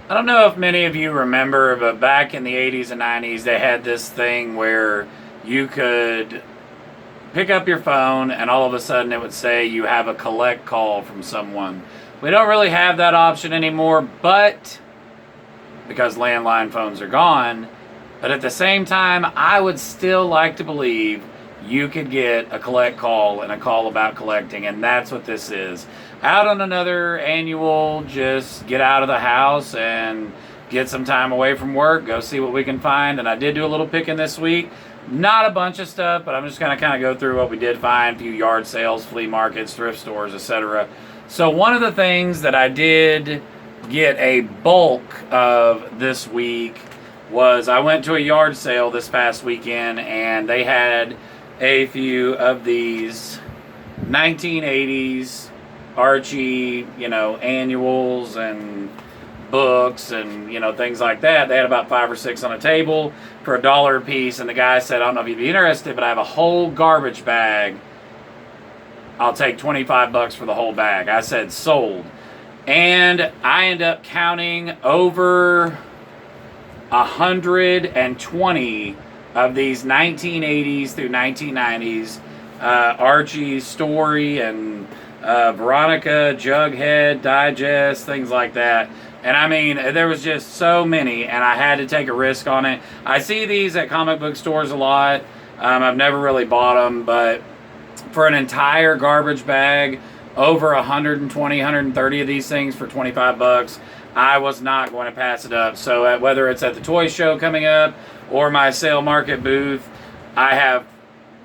I don't know if many of you remember, but back in the 80s and 90s, they had this thing where you could pick up your phone and all of a sudden it would say you have a collect call from someone. We don't really have that option anymore, but because landline phones are gone. But at the same time, I would still like to believe you could get a collect call and a call about collecting, and that's what this is. Out on another annual, just get out of the house and get some time away from work, go see what we can find. And I did do a little picking this week. Not a bunch of stuff, but I'm just going to kind of go through what we did find, a few yard sales, flea markets, thrift stores, etc. So one of the things that I did get a bulk of this week was I went to a yard sale this past weekend and they had a few of these 1980s Archie, annuals and books and, things like that. They had about 5 or 6 on a table for $1 a piece. And the guy said, I don't know if you'd be interested, but I have a whole garbage bag. I'll take $25 for the whole bag. I said, sold. And I end up counting over 120 of these 1980s through 1990s Archie story and Veronica, Jughead, Digest, things like that. And I mean, there was just so many, and I had to take a risk on it. I see these at comic book stores a lot. I've never really bought them, but for an entire garbage bag, over 120, 130 of these things for $25, I was not going to pass it up. So whether it's at the toy show coming up or my sale market booth, I have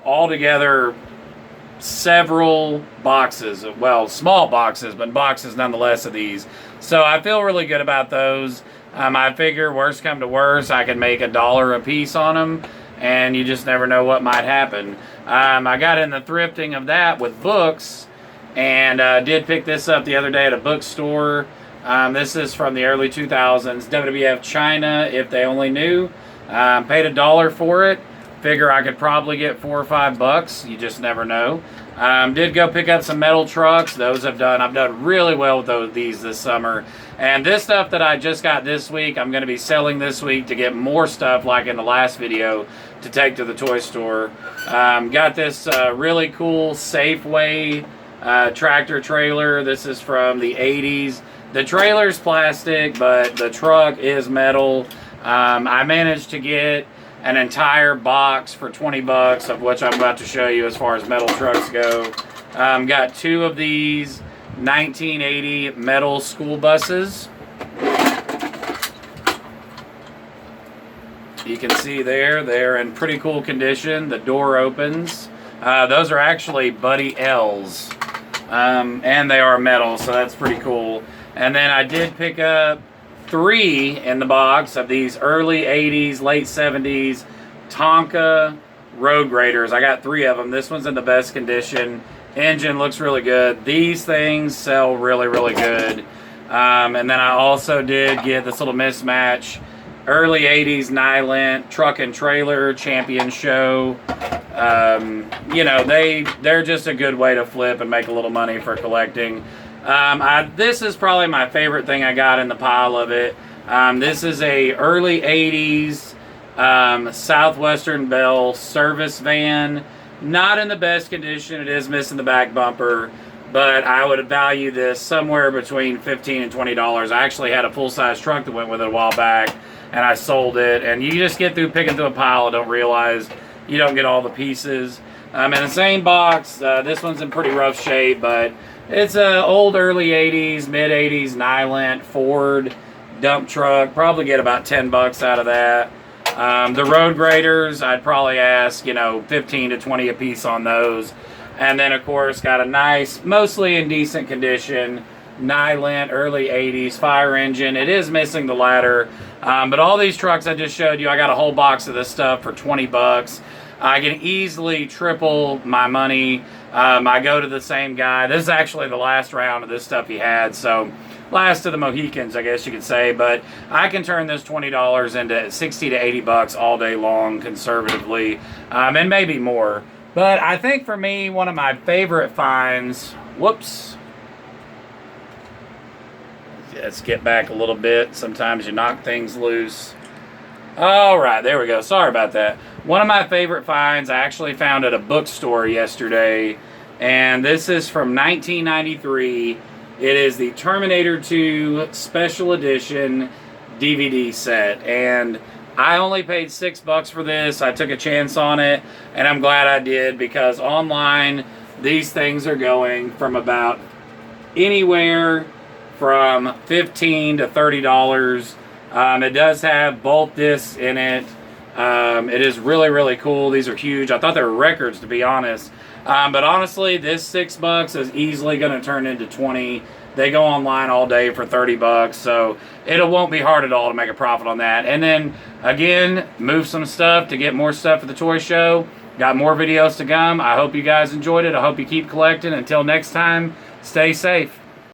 altogether several boxes, well, small boxes, but boxes nonetheless of these. So I feel really good about those. I figure worst come to worst, I can make $1 a piece on them, and you just never know what might happen. I got in the thrifting of that with books, and did pick this up the other day at a bookstore. This is from the early 2000s, WWF China, If They Only Knew. Paid $1 for it. Figure I could probably get $4 or $5. You just never know. Did go pick up some metal trucks. I've done really well with these this summer. And this stuff that I just got this week, I'm going to be selling this week to get more stuff like in the last video to take to the toy store. Got this really cool Safeway tractor trailer. This is from the 80s. The trailer's plastic, but the truck is metal. I managed to get an entire box for $20, of which I'm about to show you as far as metal trucks go. Got 2 of these 1980 metal school buses. You can see they're in pretty cool condition. The door opens. Those are actually Buddy L's, and they are metal, so that's pretty cool. And then I did pick up 3 in the box of these early 80s, late 70s Tonka Road Graders. I got 3 of them. This one's in the best condition. Engine looks really good. These things sell really, really good. And then I also did get this little mismatch. Early 80s Nylent truck and trailer champion show. They're just a good way to flip and make a little money for collecting. This is probably my favorite thing I got in the pile of it. This is a early 80s Southwestern Bell service van. Not in the best condition. It is missing the back bumper, but I would value this somewhere between $15 and $20. I actually had a full-size truck that went with it a while back, and I sold it. And you just get through picking through a pile and don't realize you don't get all the pieces. In the same box, this one's in pretty rough shape, but it's an old early 80s, mid 80s Nylent Ford dump truck. Probably get about $10 out of that. The road graders, I'd probably ask, 15 to 20 a piece on those. And then, of course, got a nice, mostly in decent condition, Nylent early 80s fire engine. It is missing the ladder. But all these trucks I just showed you, I got a whole box of this stuff for $20. I can easily triple my money. I go to the same guy. This is actually the last round of this stuff he had, so last of the Mohicans, I guess you could say. But I can turn this $20 into 60 to 80 bucks all day long, conservatively, and maybe more. But I think for me, one of my favorite finds. Whoops. Let's get back a little bit. Sometimes you knock things loose. All right, there we go. Sorry about that. One of my favorite finds I actually found at a bookstore yesterday, and this is from 1993. It is the Terminator 2 Special Edition DVD set, and I only paid $6 for this. I took a chance on it, and I'm glad I did, because online these things are going from about anywhere from $15 to $30. It does have both discs in it. It is really, really cool. These are huge. I thought they were records, to be honest. But honestly, this $6 is easily going to turn into 20. They go online all day for $30, so it won't be hard at all to make a profit on that. And then, again, move some stuff to get more stuff for the toy show. Got more videos to come. I hope you guys enjoyed it. I hope you keep collecting. Until next time, stay safe.